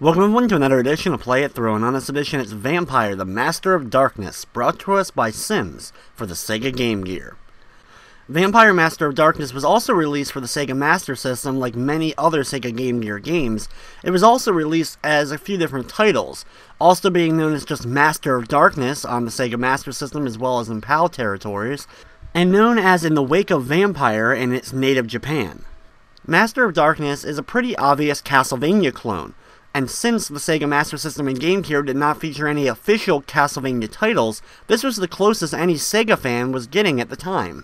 Welcome everyone to another edition of Play It Through, and on this edition it's Vampire, the Master of Darkness, brought to us by Sims for the Sega Game Gear. Vampire Master of Darkness was also released for the Sega Master System like many other Sega Game Gear games. It was also released as a few different titles, also being known as just Master of Darkness on the Sega Master System as well as in PAL territories, and known as In the Wake of Vampire in its native Japan. Master of Darkness is a pretty obvious Castlevania clone, and since the Sega Master System and Game Gear did not feature any official Castlevania titles, this was the closest any Sega fan was getting at the time.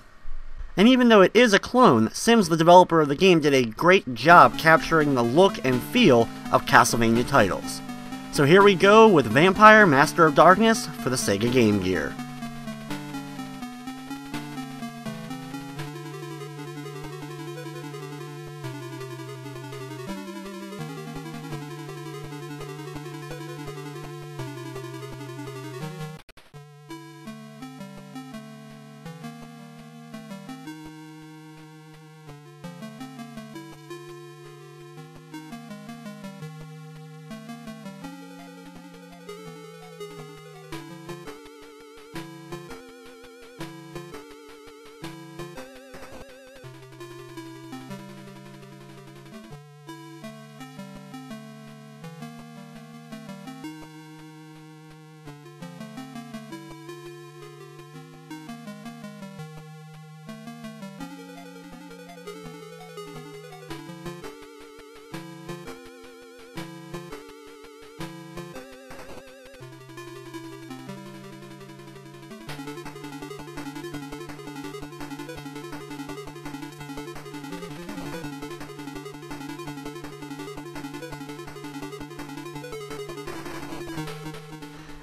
And even though it is a clone, Sims, the developer of the game, did a great job capturing the look and feel of Castlevania titles. So here we go with Vampire Master of Darkness for the Sega Game Gear.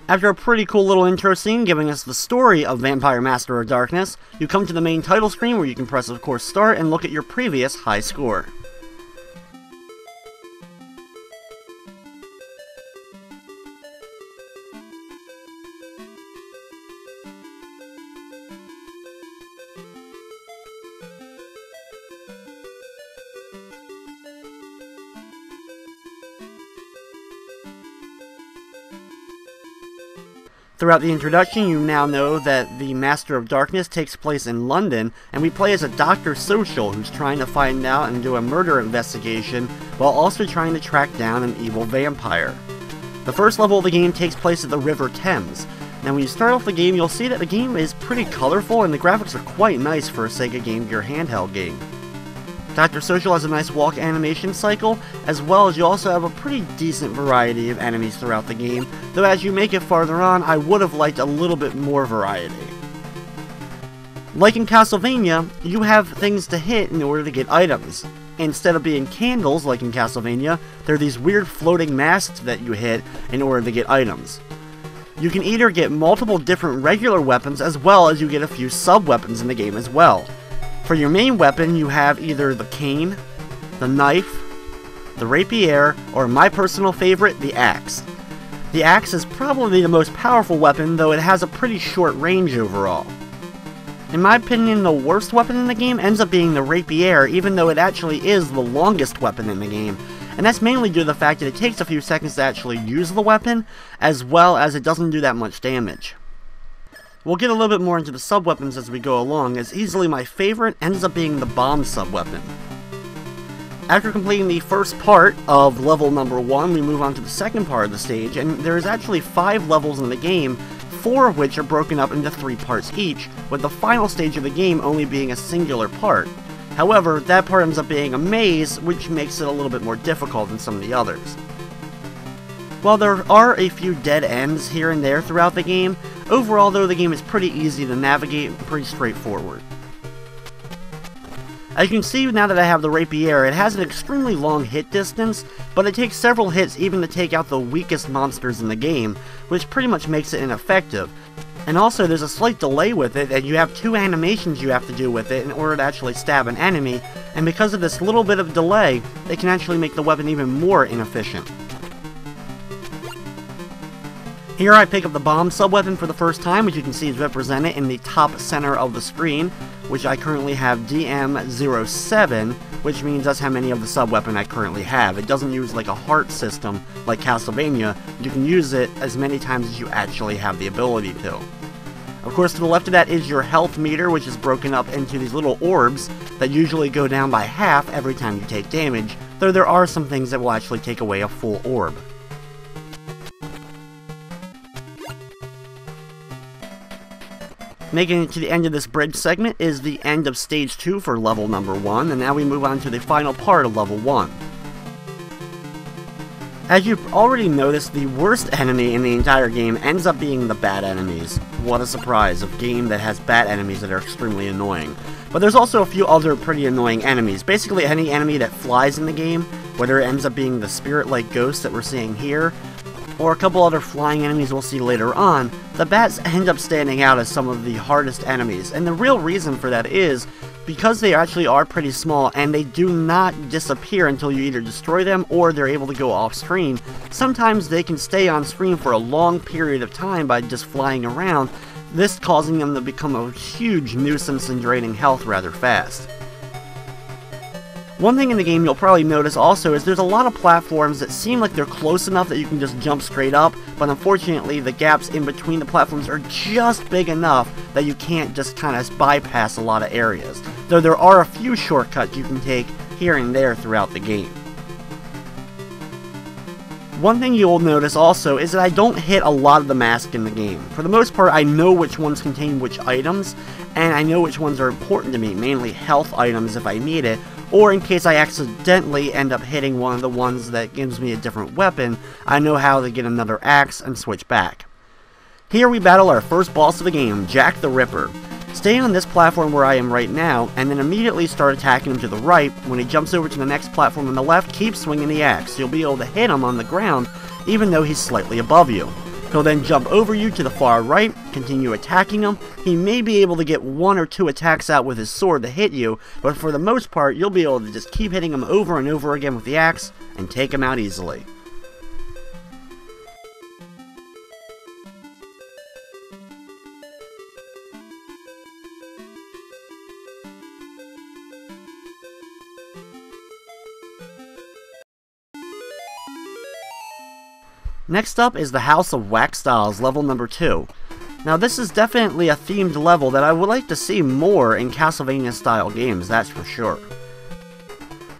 After a pretty cool little intro scene giving us the story of Vampire Master of Darkness, you come to the main title screen where you can press, of course, start and look at your previous high score. Throughout the introduction, you now know that the Master of Darkness takes place in London, and we play as a Dr. Social who's trying to find out and do a murder investigation, while also trying to track down an evil vampire. The first level of the game takes place at the River Thames. Now when you start off the game, you'll see that the game is pretty colorful, and the graphics are quite nice for a Sega Game Gear handheld game. Dr. Social has a nice walk animation cycle, as well as you also have a pretty decent variety of enemies throughout the game, though as you make it farther on, I would have liked a little bit more variety. Like in Castlevania, you have things to hit in order to get items. Instead of being candles like in Castlevania, there are these weird floating masks that you hit in order to get items. You can either get multiple different regular weapons, as well as you get a few sub-weapons in the game as well. For your main weapon, you have either the cane, the knife, the rapier, or my personal favorite, the axe. The axe is probably the most powerful weapon, though it has a pretty short range overall. In my opinion, the worst weapon in the game ends up being the rapier, even though it actually is the longest weapon in the game, and that's mainly due to the fact that it takes a few seconds to actually use the weapon, as well as it doesn't do that much damage. We'll get a little bit more into the sub-weapons as we go along, as easily my favorite ends up being the bomb sub-weapon. After completing the first part of level number 1, we move on to the second part of the stage, and there is actually 5 levels in the game, 4 of which are broken up into 3 parts each, with the final stage of the game only being a singular part. However, that part ends up being a maze, which makes it a little bit more difficult than some of the others. While there are a few dead ends here and there throughout the game, overall though the game is pretty easy to navigate and pretty straightforward. As you can see now that I have the rapier, it has an extremely long hit distance, but it takes several hits even to take out the weakest monsters in the game, which pretty much makes it ineffective. And also there's a slight delay with it, and you have 2 animations you have to do with it in order to actually stab an enemy, and because of this little bit of delay, it can actually make the weapon even more inefficient. Here I pick up the bomb sub-weapon for the first time, which you can see is represented in the top center of the screen, which I currently have DM07, which means that's how many of the sub-weapon I currently have. It doesn't use like a heart system like Castlevania. You can use it as many times as you actually have the ability to. Of course, to the left of that is your health meter, which is broken up into these little orbs that usually go down by half every time you take damage, though there are some things that will actually take away a full orb. Making it to the end of this bridge segment is the end of Stage 2 for level number 1, and now we move on to the final part of level 1. As you've already noticed, the worst enemy in the entire game ends up being the bat enemies. What a surprise, a game that has bat enemies that are extremely annoying. But there's also a few other pretty annoying enemies. Basically any enemy that flies in the game, whether it ends up being the spirit-like ghost that we're seeing here, or a couple other flying enemies we'll see later on, the bats end up standing out as some of the hardest enemies. And the real reason for that is because they actually are pretty small and they do not disappear until you either destroy them or they're able to go off screen. Sometimes they can stay on screen for a long period of time by just flying around, this causing them to become a huge nuisance and draining health rather fast. One thing in the game you'll probably notice also is there's a lot of platforms that seem like they're close enough that you can just jump straight up, but unfortunately the gaps in between the platforms are just big enough that you can't just kind of bypass a lot of areas, though there are a few shortcuts you can take here and there throughout the game. One thing you'll notice also is that I don't hit a lot of the masks in the game. For the most part, I know which ones contain which items, and I know which ones are important to me, mainly health items if I need it, or in case I accidentally end up hitting one of the ones that gives me a different weapon, I know how to get another axe and switch back. Here we battle our first boss of the game, Jack the Ripper. Stay on this platform where I am right now, and then immediately start attacking him to the right. When he jumps over to the next platform on the left, keep swinging the axe. You'll be able to hit him on the ground, even though he's slightly above you. He'll then jump over you to the far right, continue attacking him. He may be able to get 1 or 2 attacks out with his sword to hit you, but for the most part, you'll be able to just keep hitting him over and over again with the axe, and take him out easily. Next up is the House of Wax Dolls, level number 2. Now this is definitely a themed level that I would like to see more in Castlevania style games, that's for sure.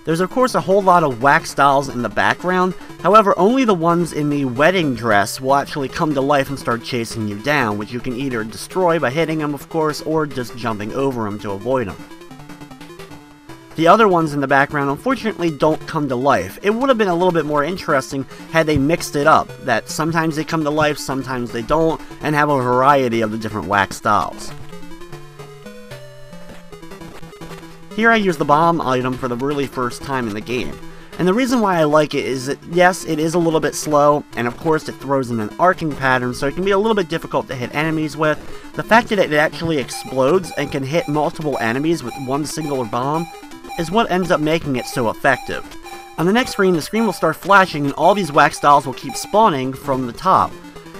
There's of course a whole lot of wax dolls in the background, however only the ones in the wedding dress will actually come to life and start chasing you down, which you can either destroy by hitting them of course, or just jumping over them to avoid them. The other ones in the background unfortunately don't come to life. It would have been a little bit more interesting had they mixed it up, that sometimes they come to life, sometimes they don't, and have a variety of the different wax dolls. Here I use the bomb item for the really first time in the game. And the reason why I like it is that, yes, it is a little bit slow, and of course it throws in an arcing pattern, so it can be a little bit difficult to hit enemies with. The fact that it actually explodes and can hit multiple enemies with one singular bomb is what ends up making it so effective. On the next screen, the screen will start flashing and all these wax dolls will keep spawning from the top.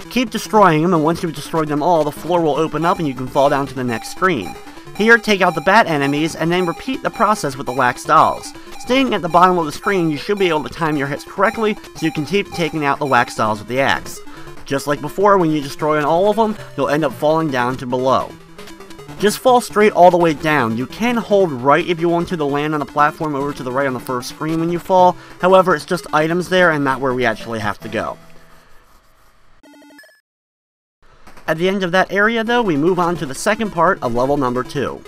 Keep destroying them, and once you've destroyed them all, the floor will open up and you can fall down to the next screen. Here, take out the bat enemies and then repeat the process with the wax dolls. Staying at the bottom of the screen, you should be able to time your hits correctly so you can keep taking out the wax dolls with the axe. Just like before, when you destroy all of them, you'll end up falling down to below. Just fall straight all the way down. You can hold right if you want to land on the platform over to the right on the first screen when you fall. However, it's just items there and not where we actually have to go. At the end of that area though, we move on to the second part of level number 2.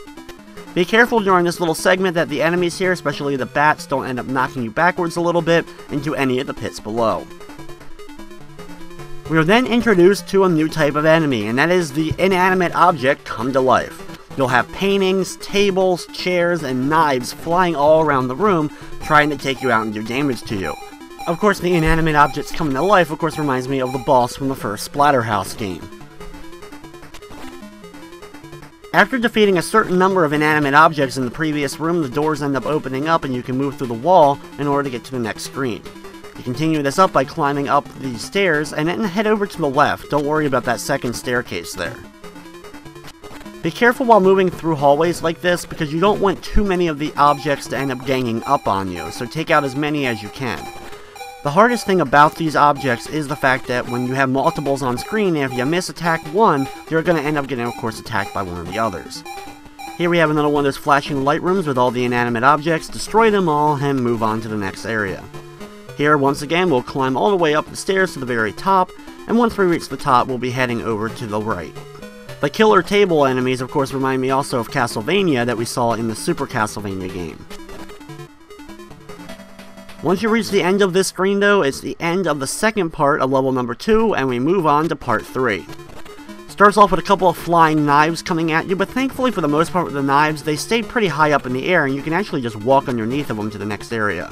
Be careful during this little segment that the enemies here, especially the bats, don't end up knocking you backwards a little bit into any of the pits below. We are then introduced to a new type of enemy, and that is the inanimate object come to life. You'll have paintings, tables, chairs, and knives flying all around the room, trying to take you out and do damage to you. Of course, the inanimate objects coming to life, of course, reminds me of the boss from the first Splatterhouse game. After defeating a certain number of inanimate objects in the previous room, the doors end up opening up and you can move through the wall in order to get to the next screen. You continue this up by climbing up these stairs and then head over to the left. Don't worry about that second staircase there. Be careful while moving through hallways like this because you don't want too many of the objects to end up ganging up on you, so take out as many as you can. The hardest thing about these objects is the fact that when you have multiples on screen, if you miss attack one, you're going to end up getting, of course, attacked by one of the others. Here we have another one of those flashing light rooms with all the inanimate objects. Destroy them all and move on to the next area. Here, once again, we'll climb all the way up the stairs to the very top, and once we reach the top, we'll be heading over to the right. The killer table enemies, of course, remind me also of Castlevania that we saw in the Super Castlevania game. Once you reach the end of this screen, though, it's the end of the second part of level number 2, and we move on to part 3. Starts off with a couple of flying knives coming at you, but thankfully for the most part with the knives, they stayed pretty high up in the air, and you can actually just walk underneath of them to the next area.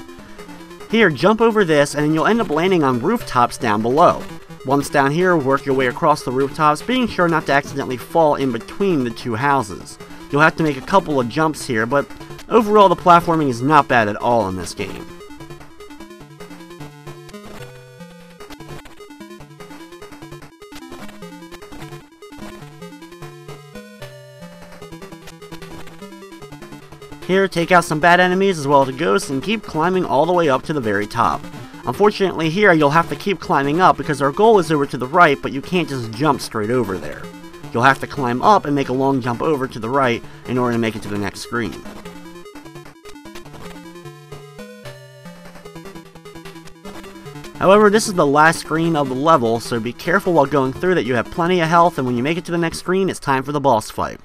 Here, jump over this, and then you'll end up landing on rooftops down below. Once down here, work your way across the rooftops, being sure not to accidentally fall in between the two houses. You'll have to make a couple of jumps here, but overall the platforming is not bad at all in this game. Here, take out some bad enemies as well as the ghosts and keep climbing all the way up to the very top. Unfortunately here, you'll have to keep climbing up because our goal is over to the right, but you can't just jump straight over there. You'll have to climb up and make a long jump over to the right in order to make it to the next screen. However, this is the last screen of the level, so be careful while going through that you have plenty of health, and when you make it to the next screen, it's time for the boss fight.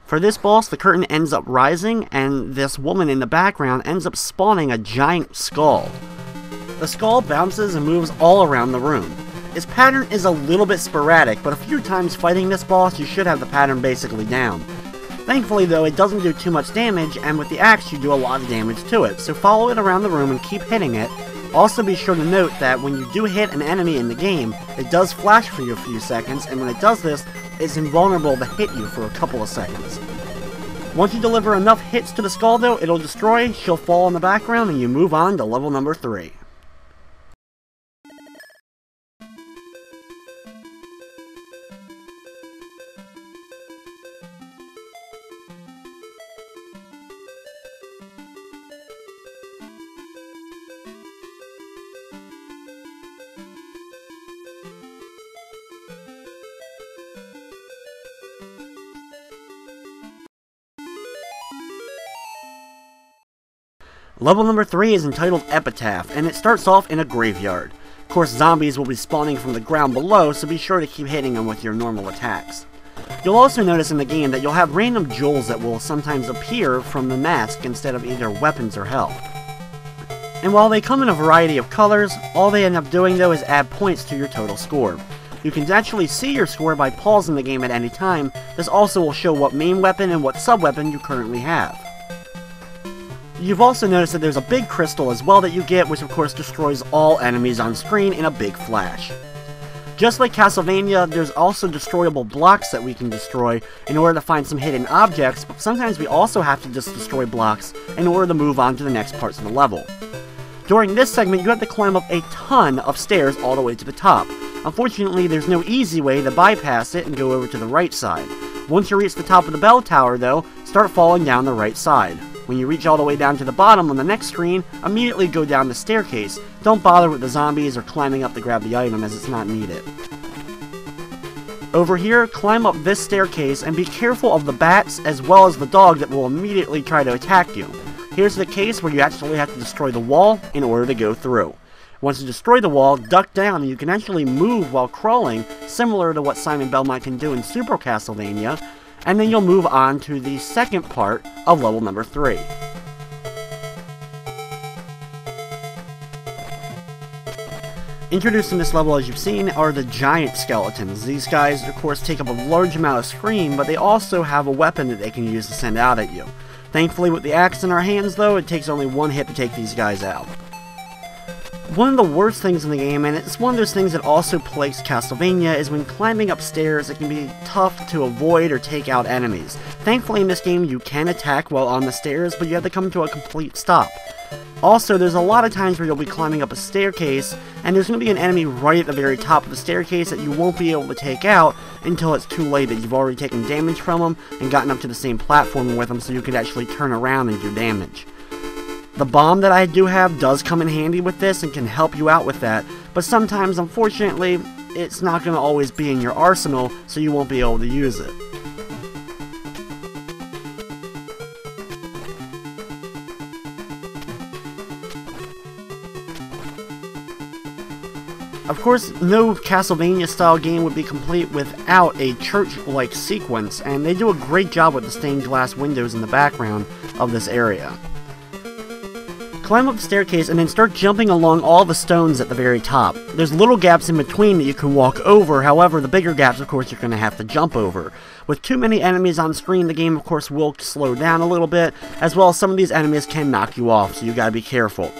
For this boss, the curtain ends up rising, and this woman in the background ends up spawning a giant skull. The skull bounces and moves all around the room. Its pattern is a little bit sporadic, but a few times fighting this boss, you should have the pattern basically down. Thankfully though, it doesn't do too much damage, and with the axe you do a lot of damage to it, so follow it around the room and keep hitting it. Also be sure to note that when you do hit an enemy in the game, it does flash for you a few seconds, and when it does this, it's invulnerable to hit you for a couple of seconds. Once you deliver enough hits to the skull though, it'll destroy, she'll fall in the background, and you move on to level number 3. Level number 3 is entitled Epitaph, and it starts off in a graveyard. Of course, zombies will be spawning from the ground below, so be sure to keep hitting them with your normal attacks. You'll also notice in the game that you'll have random jewels that will sometimes appear from the mask instead of either weapons or health. And while they come in a variety of colors, all they end up doing though is add points to your total score. You can actually see your score by pausing the game at any time. This also will show what main weapon and what sub-weapon you currently have. You've also noticed that there's a big crystal as well that you get, which of course destroys all enemies on screen in a big flash. Just like Castlevania, there's also destroyable blocks that we can destroy in order to find some hidden objects, but sometimes we also have to just destroy blocks in order to move on to the next parts of the level. During this segment, you have to climb up a ton of stairs all the way to the top. Unfortunately, there's no easy way to bypass it and go over to the right side. Once you reach the top of the bell tower though, start falling down the right side. When you reach all the way down to the bottom on the next screen, immediately go down the staircase. Don't bother with the zombies or climbing up to grab the item as it's not needed. Over here, climb up this staircase and be careful of the bats as well as the dog that will immediately try to attack you. Here's the case where you actually have to destroy the wall in order to go through. Once you destroy the wall, duck down and you can actually move while crawling, similar to what Simon Belmont can do in Super Castlevania, and then you'll move on to the second part of level number 3. Introduced in this level, as you've seen, are the giant skeletons. These guys, of course, take up a large amount of screen, but they also have a weapon that they can use to send out at you. Thankfully, with the axe in our hands, though, it takes only one hit to take these guys out. One of the worst things in the game, and it's one of those things that also plagues Castlevania, is when climbing upstairs it can be tough to avoid or take out enemies. Thankfully in this game you can attack while on the stairs, but you have to come to a complete stop. Also, there's a lot of times where you'll be climbing up a staircase, and there's going to be an enemy right at the very top of the staircase that you won't be able to take out until it's too late, that you've already taken damage from them and gotten up to the same platform with them so you could actually turn around and do damage. The bomb that I do have does come in handy with this and can help you out with that, but sometimes, unfortunately, it's not going to always be in your arsenal, so you won't be able to use it. Of course, no Castlevania-style game would be complete without a church-like sequence, and they do a great job with the stained glass windows in the background of this area. Climb up the staircase and then start jumping along all the stones at the very top. There's little gaps in between that you can walk over, however, the bigger gaps, of course, you're going to have to jump over. With too many enemies on screen, the game, of course, will slow down a little bit, as well as some of these enemies can knock you off, so you gotta be careful.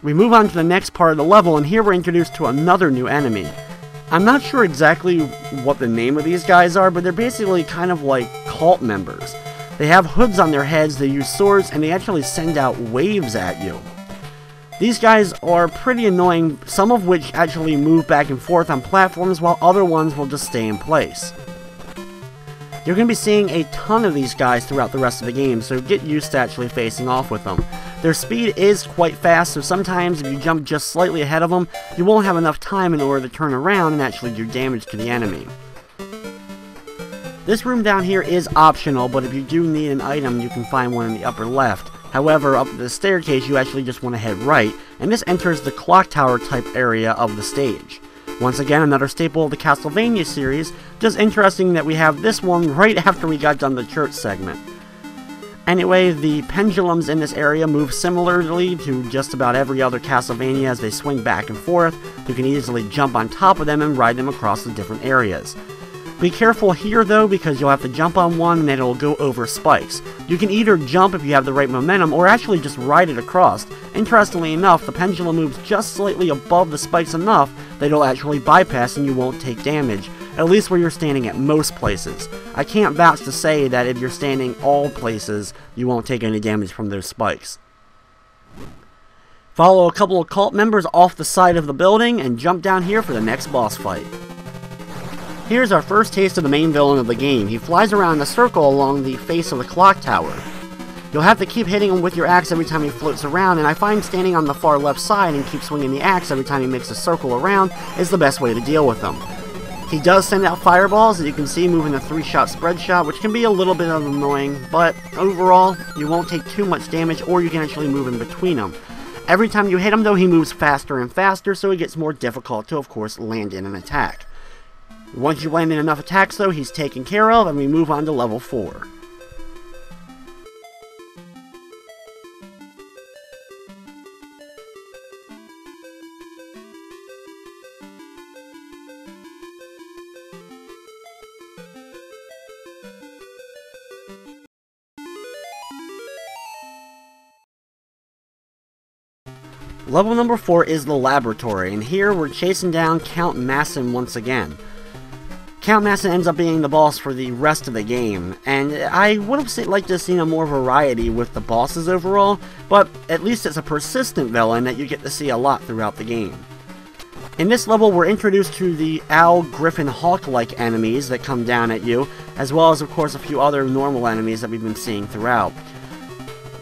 We move on to the next part of the level, and here we're introduced to another new enemy. I'm not sure exactly what the name of these guys are, but they're basically kind of like cult members. They have hoods on their heads, they use swords, and they actually send out waves at you. These guys are pretty annoying, some of which actually move back and forth on platforms, while other ones will just stay in place. You're going to be seeing a ton of these guys throughout the rest of the game, so get used to actually facing off with them. Their speed is quite fast, so sometimes if you jump just slightly ahead of them, you won't have enough time in order to turn around and actually do damage to the enemy. This room down here is optional, but if you do need an item, you can find one in the upper left. However, up the staircase, you actually just want to head right, and this enters the clock tower type area of the stage. Once again, another staple of the Castlevania series, just interesting that we have this one right after we got done the church segment. Anyway, the pendulums in this area move similarly to just about every other Castlevania as they swing back and forth. You can easily jump on top of them and ride them across the different areas. Be careful here though, because you'll have to jump on one and then it'll go over spikes. You can either jump if you have the right momentum, or actually just ride it across. Interestingly enough, the pendulum moves just slightly above the spikes enough that it'll actually bypass and you won't take damage, at least where you're standing at most places. I can't vouch to say that if you're standing all places, you won't take any damage from those spikes. Follow a couple of cult members off the side of the building and jump down here for the next boss fight. Here's our first taste of the main villain of the game. He flies around in a circle along the face of the clock tower. You'll have to keep hitting him with your axe every time he floats around, and I find standing on the far left side and keep swinging the axe every time he makes a circle around is the best way to deal with him. He does send out fireballs, as you can see, moving a 3-shot spread shot, which can be a little bit annoying, but overall, you won't take too much damage, or you can actually move in between them. Every time you hit him, though, he moves faster and faster, so it gets more difficult to, of course, land in an attack. Once you land in enough attacks, though, he's taken care of, and we move on to level 4. Level number 4 is the laboratory, and here we're chasing down Count Massen once again. Count Massen ends up being the boss for the rest of the game, and I would have liked to have seen a more variety with the bosses overall, but at least it's a persistent villain that you get to see a lot throughout the game. In this level, we're introduced to the owl, griffin, hawk-like enemies that come down at you, as well as, of course, a few other normal enemies that we've been seeing throughout.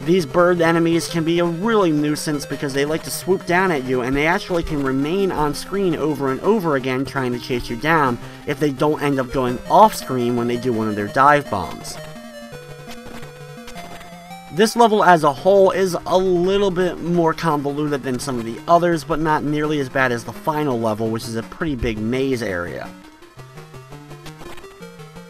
These bird enemies can be a really nuisance because they like to swoop down at you, and they actually can remain on screen over and over again trying to chase you down if they don't end up going off screen when they do one of their dive bombs. This level as a whole is a little bit more convoluted than some of the others, but not nearly as bad as the final level, which is a pretty big maze area.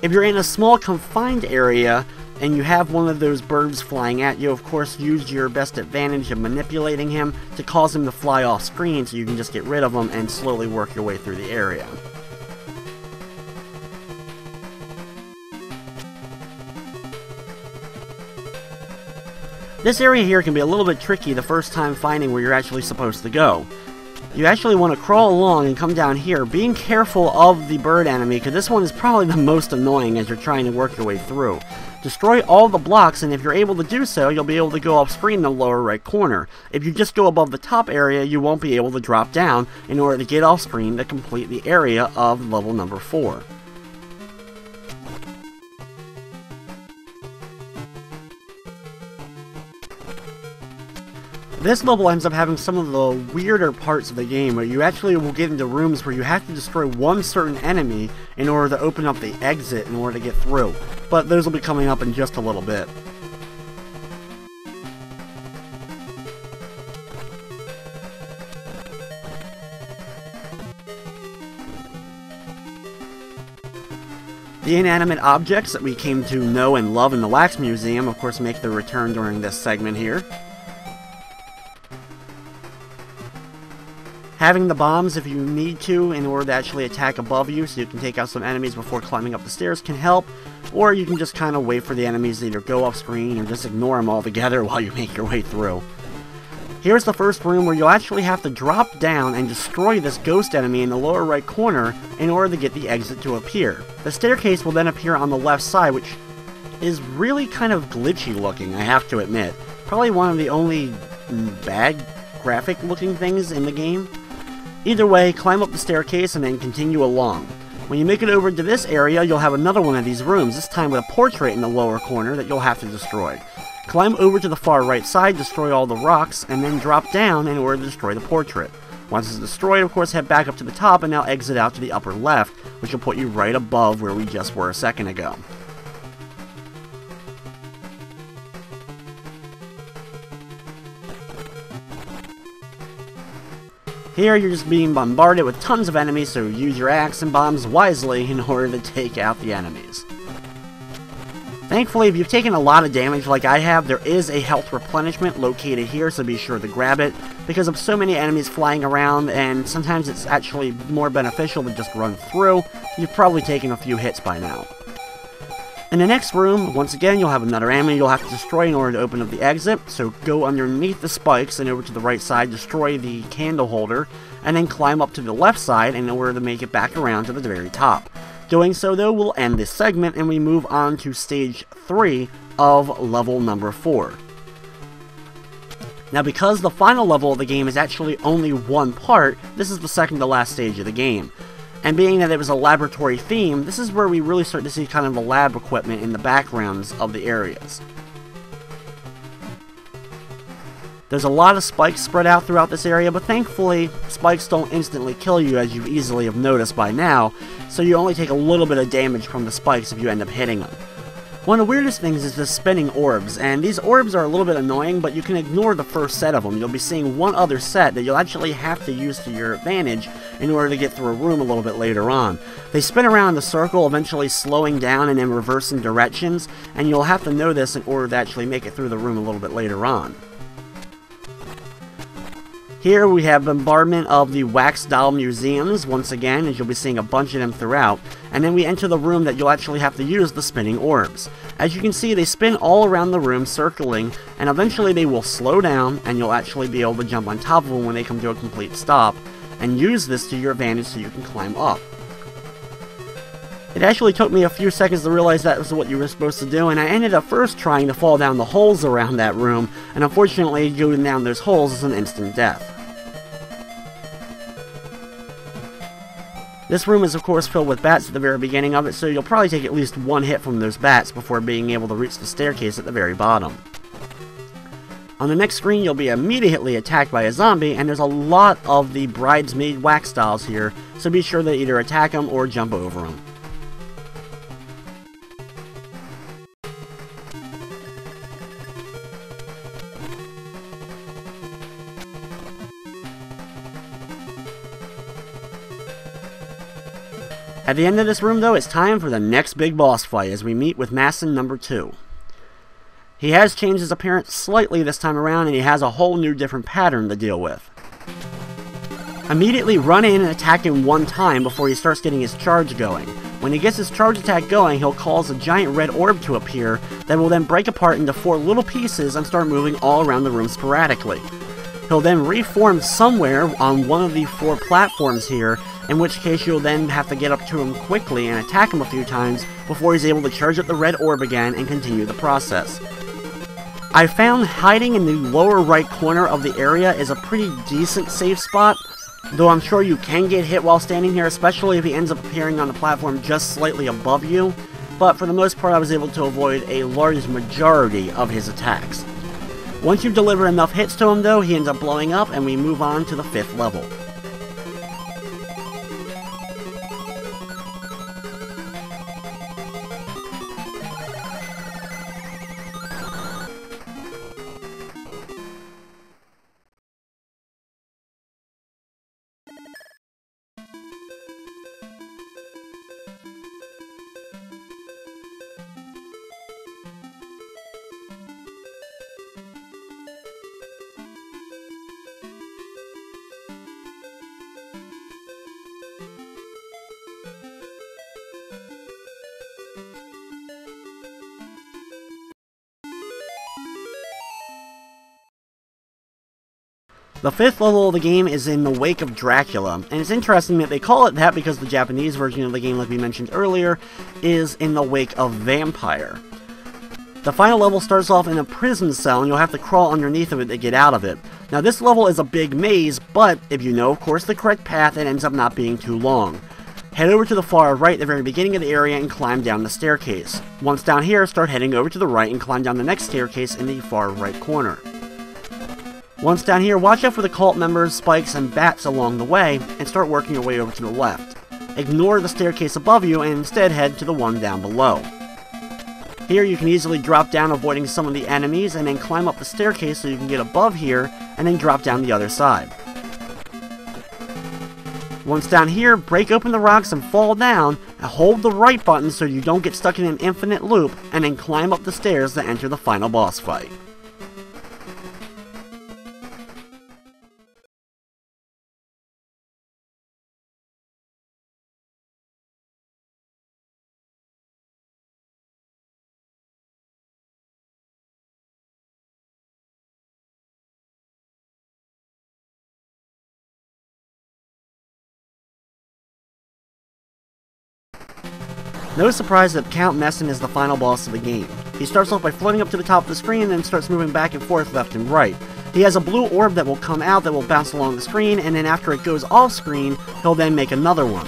If you're in a small confined area, and you have one of those birds flying at you, of course use your best advantage of manipulating him to cause him to fly off screen so you can just get rid of him and slowly work your way through the area. This area here can be a little bit tricky the first time finding where you're actually supposed to go. You actually want to crawl along and come down here, being careful of the bird enemy, because this one is probably the most annoying as you're trying to work your way through. Destroy all the blocks, and if you're able to do so, you'll be able to go off screen in the lower right corner. If you just go above the top area, you won't be able to drop down in order to get off screen to complete the area of level number 4. This level ends up having some of the weirder parts of the game, where you actually will get into rooms where you have to destroy one certain enemy in order to open up the exit in order to get through. But those will be coming up in just a little bit. The inanimate objects that we came to know and love in the Wax Museum, of course, make their return during this segment here. Having the bombs if you need to in order to actually attack above you so you can take out some enemies before climbing up the stairs can help, or you can just kind of wait for the enemies to either go off screen or just ignore them altogether while you make your way through. Here's the first room where you'll actually have to drop down and destroy this ghost enemy in the lower right corner in order to get the exit to appear. The staircase will then appear on the left side, which is really kind of glitchy looking, I have to admit. Probably one of the only bad graphic looking things in the game. Either way, climb up the staircase and then continue along. When you make it over to this area, you'll have another one of these rooms, this time with a portrait in the lower corner that you'll have to destroy. Climb over to the far right side, destroy all the rocks, and then drop down in order to destroy the portrait. Once it's destroyed, of course, head back up to the top and now exit out to the upper left, which will put you right above where we just were a second ago. Here you're just being bombarded with tons of enemies, so use your axe and bombs wisely in order to take out the enemies. Thankfully, if you've taken a lot of damage like I have, there is a health replenishment located here, so be sure to grab it, because of so many enemies flying around, and sometimes it's actually more beneficial to just run through. You've probably taken a few hits by now. In the next room, once again, you'll have another enemy you'll have to destroy in order to open up the exit, so go underneath the spikes and over to the right side, destroy the candle holder, and then climb up to the left side in order to make it back around to the very top. Doing so, though, will end this segment, and we move on to stage 3 of level number 4. Now, because the final level of the game is actually only one part, this is the second to last stage of the game. And being that it was a laboratory theme, this is where we really start to see kind of the lab equipment in the backgrounds of the areas. There's a lot of spikes spread out throughout this area, but thankfully, spikes don't instantly kill you, as you easily have noticed by now, so you only take a little bit of damage from the spikes if you end up hitting them. One of the weirdest things is the spinning orbs, and these orbs are a little bit annoying, but you can ignore the first set of them. You'll be seeing one other set that you'll actually have to use to your advantage in order to get through a room a little bit later on. They spin around in the circle, eventually slowing down and then reversing directions, and you'll have to know this in order to actually make it through the room a little bit later on. Here we have bombardment of the wax doll museums, once again, as you'll be seeing a bunch of them throughout, and then we enter the room that you'll actually have to use the spinning orbs. As you can see, they spin all around the room, circling, and eventually they will slow down, and you'll actually be able to jump on top of them when they come to a complete stop, and use this to your advantage so you can climb up. It actually took me a few seconds to realize that was what you were supposed to do, and I ended up first trying to fall down the holes around that room, and unfortunately going down those holes is an instant death. This room is of course filled with bats at the very beginning of it, so you'll probably take at least one hit from those bats before being able to reach the staircase at the very bottom. On the next screen you'll be immediately attacked by a zombie, and there's a lot of the bridesmaid wax dolls here, so be sure to either attack them or jump over them. At the end of this room, though, it's time for the next big boss fight as we meet with Massen number 2. He has changed his appearance slightly this time around, and he has a whole new different pattern to deal with. Immediately run in and attack him one time before he starts getting his charge going. When he gets his charge attack going, he'll cause a giant red orb to appear that will then break apart into 4 little pieces and start moving all around the room sporadically. He'll then reform somewhere on one of the 4 platforms here, in which case you'll then have to get up to him quickly and attack him a few times before he's able to charge up the red orb again and continue the process. I found hiding in the lower right corner of the area is a pretty decent safe spot, though I'm sure you can get hit while standing here, especially if he ends up appearing on the platform just slightly above you, but for the most part I was able to avoid a large majority of his attacks. Once you deliver enough hits to him though, he ends up blowing up and we move on to the 5th level. The 5th level of the game is in the wake of Dracula, and it's interesting that they call it that because the Japanese version of the game, like we mentioned earlier, is in the wake of Vampire. The final level starts off in a prison cell, and you'll have to crawl underneath of it to get out of it. Now this level is a big maze, but if you know, of course, the correct path, it ends up not being too long. Head over to the far right at the very beginning of the area and climb down the staircase. Once down here, start heading over to the right and climb down the next staircase in the far right corner. Once down here, watch out for the cult members, spikes, and bats along the way, and start working your way over to the left. Ignore the staircase above you and instead head to the one down below. Here you can easily drop down avoiding some of the enemies and then climb up the staircase so you can get above here and then drop down the other side. Once down here, break open the rocks and fall down, and hold the right button so you don't get stuck in an infinite loop, and then climb up the stairs to enter the final boss fight. No surprise that Count Massen is the final boss of the game. He starts off by floating up to the top of the screen and then starts moving back and forth left and right. He has a blue orb that will come out that will bounce along the screen, and then after it goes off screen, he'll then make another one.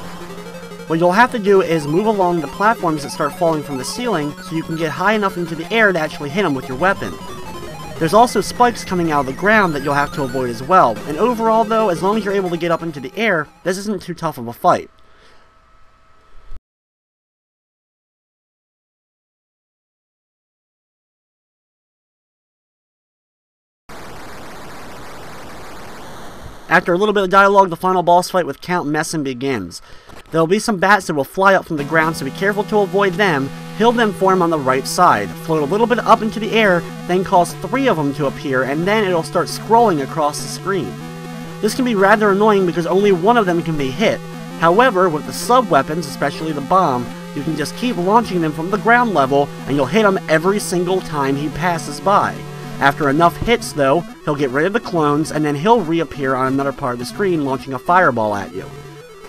What you'll have to do is move along the platforms that start falling from the ceiling so you can get high enough into the air to actually hit him with your weapon. There's also spikes coming out of the ground that you'll have to avoid as well, and overall though, as long as you're able to get up into the air, this isn't too tough of a fight. After a little bit of dialogue, the final boss fight with Count Massen begins. There will be some bats that will fly up from the ground, so be careful to avoid them. He'll then form on the right side, float a little bit up into the air, then cause 3 of them to appear, and then it'll start scrolling across the screen. This can be rather annoying because only one of them can be hit. However, with the sub-weapons, especially the bomb, you can just keep launching them from the ground level, and you'll hit him every single time he passes by. After enough hits, though, he'll get rid of the clones, and then he'll reappear on another part of the screen, launching a fireball at you.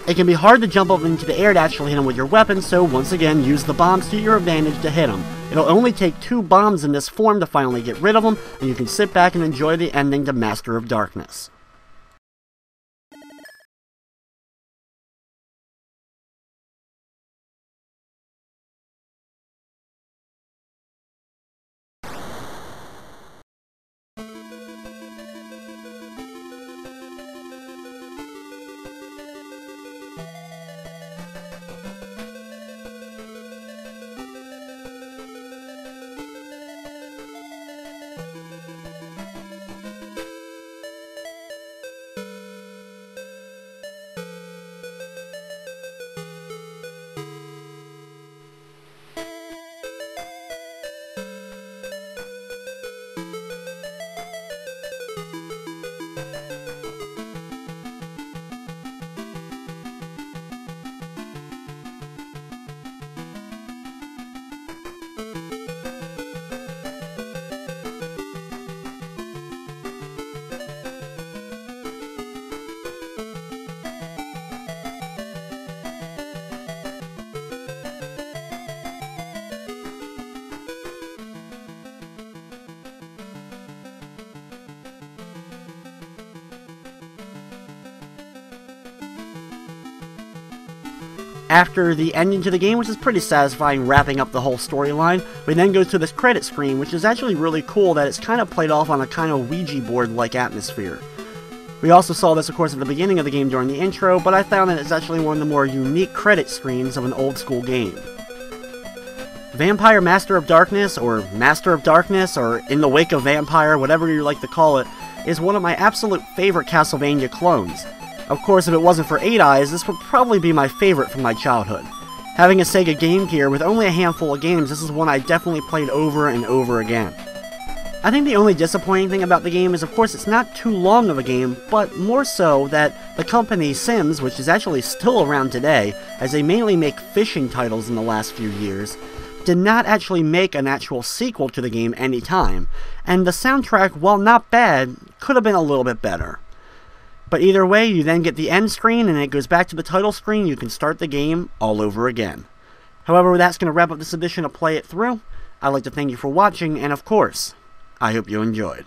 It can be hard to jump up into the air to actually hit him with your weapon, so once again, use the bombs to your advantage to hit him. It'll only take 2 bombs in this form to finally get rid of him, and you can sit back and enjoy the ending to Master of Darkness. After the ending to the game, which is pretty satisfying, wrapping up the whole storyline, we then go to this credit screen, which is actually really cool that it's kind of played off on a kind of Ouija board-like atmosphere. We also saw this, of course, at the beginning of the game during the intro, but I found that it's actually one of the more unique credit screens of an old-school game. Vampire Master of Darkness, or Master of Darkness, or In the Wake of Vampire, whatever you like to call it, is one of my absolute favorite Castlevania clones. Of course, if it wasn't for 8 Eyes, this would probably be my favorite from my childhood. Having a Sega Game Gear with only a handful of games, this is one I definitely played over and over again. I think the only disappointing thing about the game is, of course, it's not too long of a game, but more so that the company Thames, which is actually still around today, as they mainly make fishing titles in the last few years, did not actually make an actual sequel to the game anytime, and the soundtrack, while not bad, could have been a little bit better. But either way, you then get the end screen, and it goes back to the title screen. You can start the game all over again. However, that's going to wrap up this edition of Play It Through. I'd like to thank you for watching, and of course, I hope you enjoyed.